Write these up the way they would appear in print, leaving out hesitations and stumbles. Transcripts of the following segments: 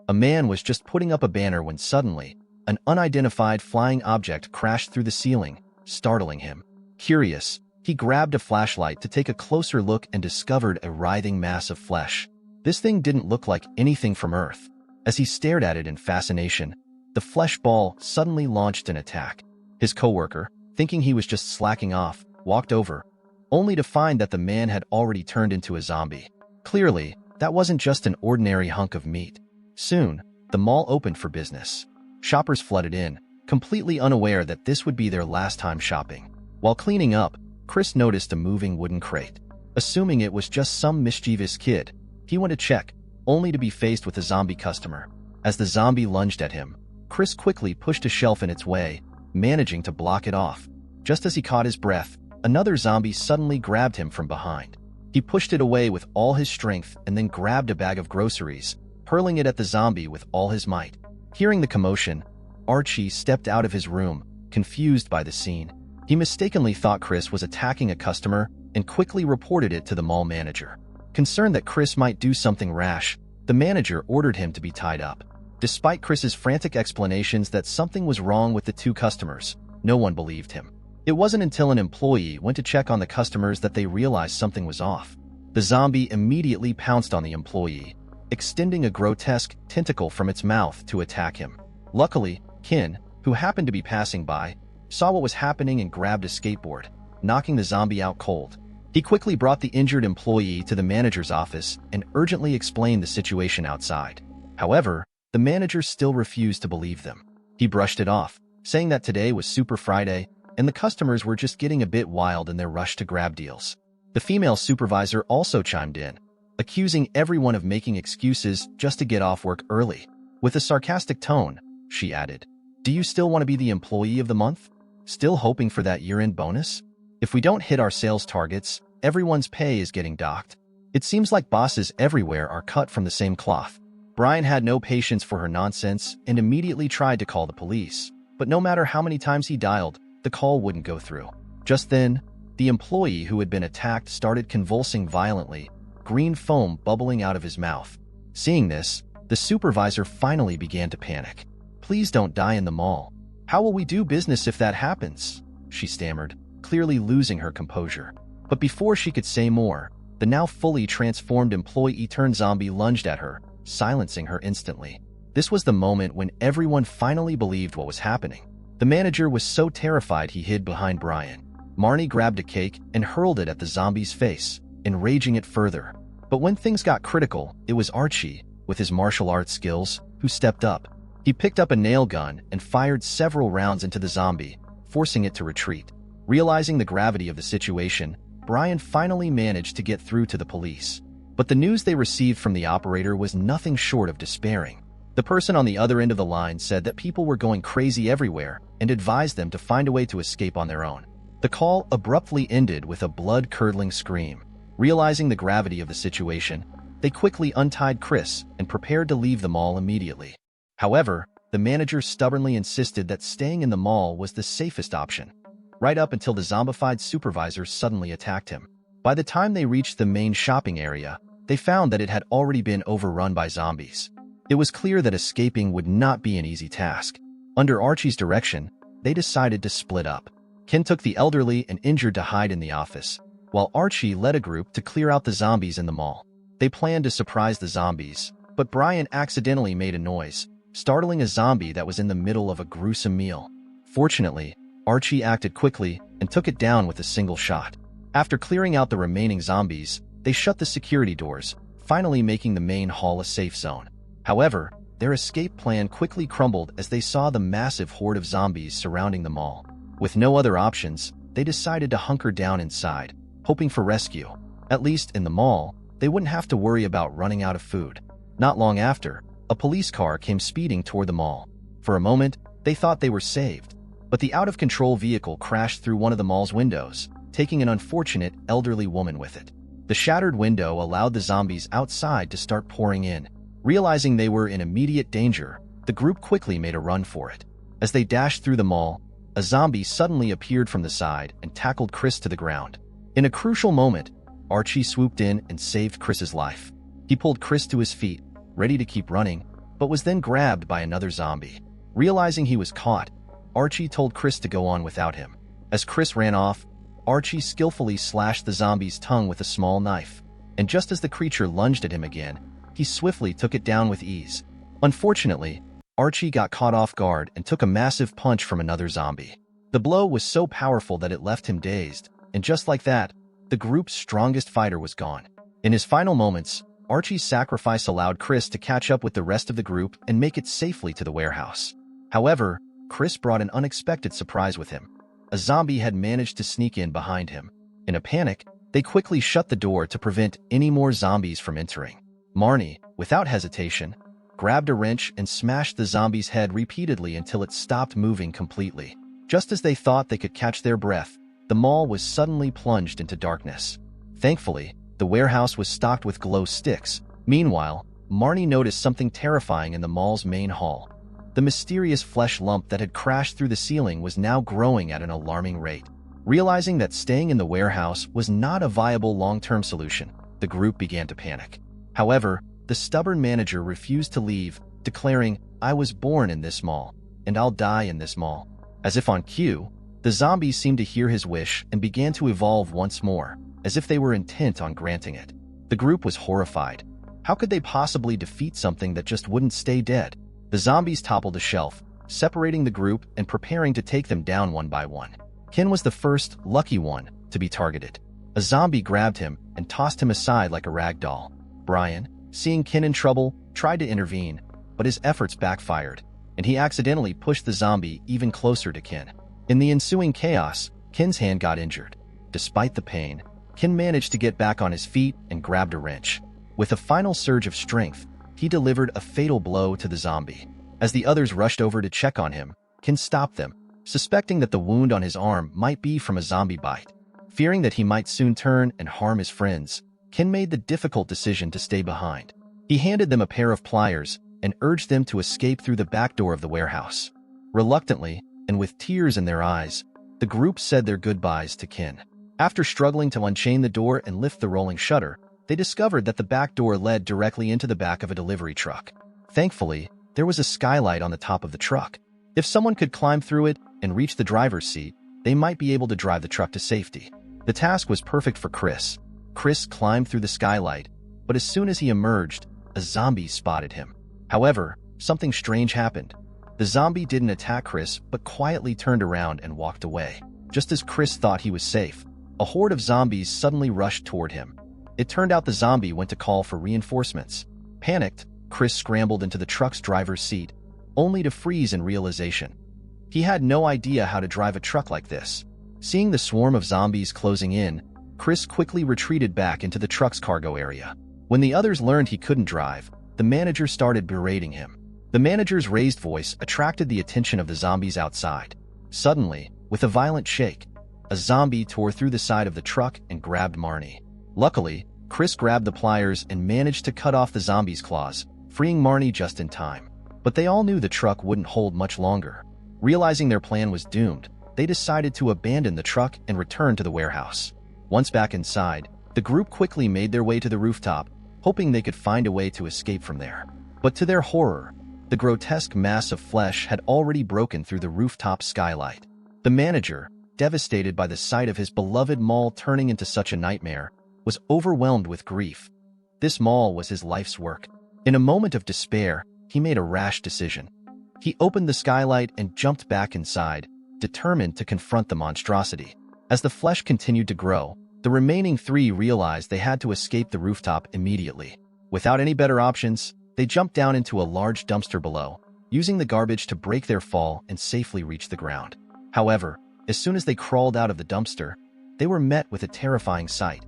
A man was just putting up a banner when suddenly, an unidentified flying object crashed through the ceiling, startling him. Curious, he grabbed a flashlight to take a closer look and discovered a writhing mass of flesh. This thing didn't look like anything from Earth. As he stared at it in fascination, the flesh ball suddenly launched an attack. His coworker, thinking he was just slacking off, walked over, only to find that the man had already turned into a zombie. Clearly, that wasn't just an ordinary hunk of meat. Soon, the mall opened for business. Shoppers flooded in, completely unaware that this would be their last time shopping. While cleaning up, Chris noticed a moving wooden crate. Assuming it was just some mischievous kid, he went to check, only to be faced with a zombie customer. As the zombie lunged at him, Chris quickly pushed a shelf in its way, managing to block it off. Just as he caught his breath, another zombie suddenly grabbed him from behind. He pushed it away with all his strength and then grabbed a bag of groceries, hurling it at the zombie with all his might. Hearing the commotion, Archie stepped out of his room, confused by the scene. He mistakenly thought Chris was attacking a customer and quickly reported it to the mall manager. Concerned that Chris might do something rash, the manager ordered him to be tied up. Despite Chris's frantic explanations that something was wrong with the two customers, no one believed him. It wasn't until an employee went to check on the customers that they realized something was off. The zombie immediately pounced on the employee, extending a grotesque tentacle from its mouth to attack him. Luckily, Ken, who happened to be passing by, saw what was happening and grabbed a skateboard, knocking the zombie out cold. He quickly brought the injured employee to the manager's office and urgently explained the situation outside. However, the manager still refused to believe them. He brushed it off, saying that today was Super Friday and the customers were just getting a bit wild in their rush to grab deals. The female supervisor also chimed in, accusing everyone of making excuses just to get off work early. With a sarcastic tone, she added, "Do you still want to be the employee of the month? Still hoping for that year-end bonus? If we don't hit our sales targets, everyone's pay is getting docked. It seems like bosses everywhere are cut from the same cloth." Brian had no patience for her nonsense and immediately tried to call the police. But no matter how many times he dialed, the call wouldn't go through. Just then, the employee who had been attacked started convulsing violently, green foam bubbling out of his mouth. Seeing this, the supervisor finally began to panic. "Please don't die in the mall. How will we do business if that happens?" she stammered, clearly losing her composure. But before she could say more, the now fully transformed employee turned zombie lunged at her, silencing her instantly. This was the moment when everyone finally believed what was happening. The manager was so terrified he hid behind Brian. Marnie grabbed a cake and hurled it at the zombie's face, enraging it further. But when things got critical, it was Archie, with his martial arts skills, who stepped up. He picked up a nail gun and fired several rounds into the zombie, forcing it to retreat. Realizing the gravity of the situation, Brian finally managed to get through to the police. But the news they received from the operator was nothing short of despairing. The person on the other end of the line said that people were going crazy everywhere and advised them to find a way to escape on their own. The call abruptly ended with a blood-curdling scream. Realizing the gravity of the situation, they quickly untied Chris and prepared to leave the mall immediately. However, the manager stubbornly insisted that staying in the mall was the safest option, right up until the zombified supervisor suddenly attacked him. By the time they reached the main shopping area, they found that it had already been overrun by zombies. It was clear that escaping would not be an easy task. Under Archie's direction, they decided to split up. Ken took the elderly and injured to hide in the office, while Archie led a group to clear out the zombies in the mall. They planned to surprise the zombies, but Brian accidentally made a noise, startling a zombie that was in the middle of a gruesome meal. Fortunately, Archie acted quickly and took it down with a single shot. After clearing out the remaining zombies, they shut the security doors, finally making the main hall a safe zone. However, their escape plan quickly crumbled as they saw the massive horde of zombies surrounding the mall. With no other options, they decided to hunker down inside, hoping for rescue. At least in the mall, they wouldn't have to worry about running out of food. Not long after, a police car came speeding toward the mall. For a moment, they thought they were saved, but the out-of-control vehicle crashed through one of the mall's windows, taking an unfortunate elderly woman with it. The shattered window allowed the zombies outside to start pouring in. Realizing they were in immediate danger, the group quickly made a run for it. As they dashed through the mall, a zombie suddenly appeared from the side and tackled Chris to the ground. In a crucial moment, Archie swooped in and saved Chris's life. He pulled Chris to his feet, ready to keep running, but was then grabbed by another zombie. Realizing he was caught, Archie told Chris to go on without him. As Chris ran off, Archie skillfully slashed the zombie's tongue with a small knife, and just as the creature lunged at him again, he swiftly took it down with ease. Unfortunately, Archie got caught off guard and took a massive punch from another zombie. The blow was so powerful that it left him dazed, and just like that, the group's strongest fighter was gone. In his final moments, Archie's sacrifice allowed Chris to catch up with the rest of the group and make it safely to the warehouse. However, Chris brought an unexpected surprise with him. A zombie had managed to sneak in behind him. In a panic, they quickly shut the door to prevent any more zombies from entering. Marnie, without hesitation, grabbed a wrench and smashed the zombie's head repeatedly until it stopped moving completely. Just as they thought they could catch their breath, the mall was suddenly plunged into darkness. Thankfully, the warehouse was stocked with glow sticks. Meanwhile, Marnie noticed something terrifying in the mall's main hall. The mysterious flesh lump that had crashed through the ceiling was now growing at an alarming rate. Realizing that staying in the warehouse was not a viable long-term solution, the group began to panic. However, the stubborn manager refused to leave, declaring, "I was born in this mall, and I'll die in this mall." As if on cue, the zombies seemed to hear his wish and began to evolve once more, as if they were intent on granting it. The group was horrified. How could they possibly defeat something that just wouldn't stay dead? The zombies toppled a shelf, separating the group and preparing to take them down one by one. Ken was the first, lucky one, to be targeted. A zombie grabbed him and tossed him aside like a rag doll. Brian, seeing Ken in trouble, tried to intervene, but his efforts backfired, and he accidentally pushed the zombie even closer to Ken. In the ensuing chaos, Ken's hand got injured. Despite the pain, Ken managed to get back on his feet and grabbed a wrench. With a final surge of strength, he delivered a fatal blow to the zombie. As the others rushed over to check on him, Ken stopped them, suspecting that the wound on his arm might be from a zombie bite. Fearing that he might soon turn and harm his friends, Ken made the difficult decision to stay behind. He handed them a pair of pliers and urged them to escape through the back door of the warehouse. Reluctantly, and with tears in their eyes, the group said their goodbyes to Ken. After struggling to unchain the door and lift the rolling shutter, they discovered that the back door led directly into the back of a delivery truck. Thankfully, there was a skylight on the top of the truck. If someone could climb through it and reach the driver's seat, they might be able to drive the truck to safety. The task was perfect for Chris. Chris climbed through the skylight, but as soon as he emerged, a zombie spotted him. However, something strange happened. The zombie didn't attack Chris, but quietly turned around and walked away. Just as Chris thought he was safe, a horde of zombies suddenly rushed toward him. It turned out the zombie went to call for reinforcements. Panicked, Chris scrambled into the truck's driver's seat, only to freeze in realization. He had no idea how to drive a truck like this. Seeing the swarm of zombies closing in, Chris quickly retreated back into the truck's cargo area. When the others learned he couldn't drive, the manager started berating him. The manager's raised voice attracted the attention of the zombies outside. Suddenly, with a violent shake, a zombie tore through the side of the truck and grabbed Marnie. Luckily, Chris grabbed the pliers and managed to cut off the zombie's claws, freeing Marnie just in time. But they all knew the truck wouldn't hold much longer. Realizing their plan was doomed, they decided to abandon the truck and return to the warehouse. Once back inside, the group quickly made their way to the rooftop, hoping they could find a way to escape from there. But to their horror, the grotesque mass of flesh had already broken through the rooftop skylight. The manager, devastated by the sight of his beloved mall turning into such a nightmare, was overwhelmed with grief. This mall was his life's work. In a moment of despair, he made a rash decision. He opened the skylight and jumped back inside, determined to confront the monstrosity. As the flesh continued to grow, the remaining three realized they had to escape the rooftop immediately. Without any better options, they jumped down into a large dumpster below, using the garbage to break their fall and safely reach the ground. However, as soon as they crawled out of the dumpster, they were met with a terrifying sight.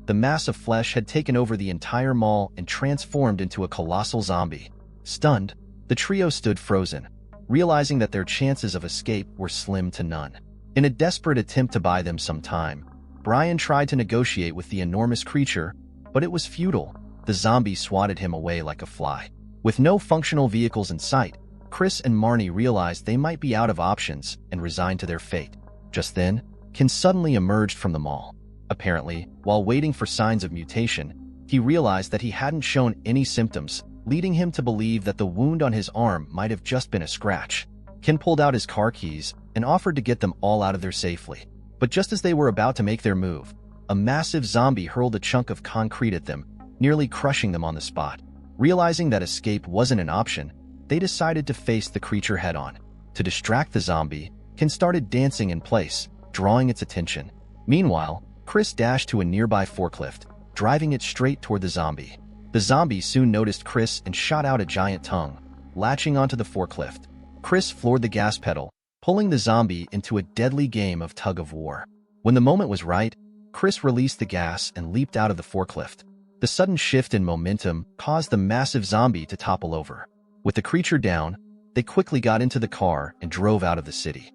The mass of flesh had taken over the entire mall and transformed into a colossal zombie. Stunned, the trio stood frozen, realizing that their chances of escape were slim to none. In a desperate attempt to buy them some time, Brian tried to negotiate with the enormous creature, but it was futile. The zombie swatted him away like a fly. With no functional vehicles in sight, Chris and Marnie realized they might be out of options and resigned to their fate. Just then, Ken suddenly emerged from the mall. Apparently, while waiting for signs of mutation, he realized that he hadn't shown any symptoms, leading him to believe that the wound on his arm might have just been a scratch. Ken pulled out his car keys and offered to get them all out of there safely. But just as they were about to make their move, a massive zombie hurled a chunk of concrete at them, nearly crushing them on the spot. Realizing that escape wasn't an option, they decided to face the creature head-on. To distract the zombie, Ken started dancing in place, drawing its attention. Meanwhile, Chris dashed to a nearby forklift, driving it straight toward the zombie. The zombie soon noticed Chris and shot out a giant tongue. Latching onto the forklift, Chris floored the gas pedal, pulling the zombie into a deadly game of tug-of-war. When the moment was right, Chris released the gas and leaped out of the forklift. The sudden shift in momentum caused the massive zombie to topple over. With the creature down, they quickly got into the car and drove out of the city.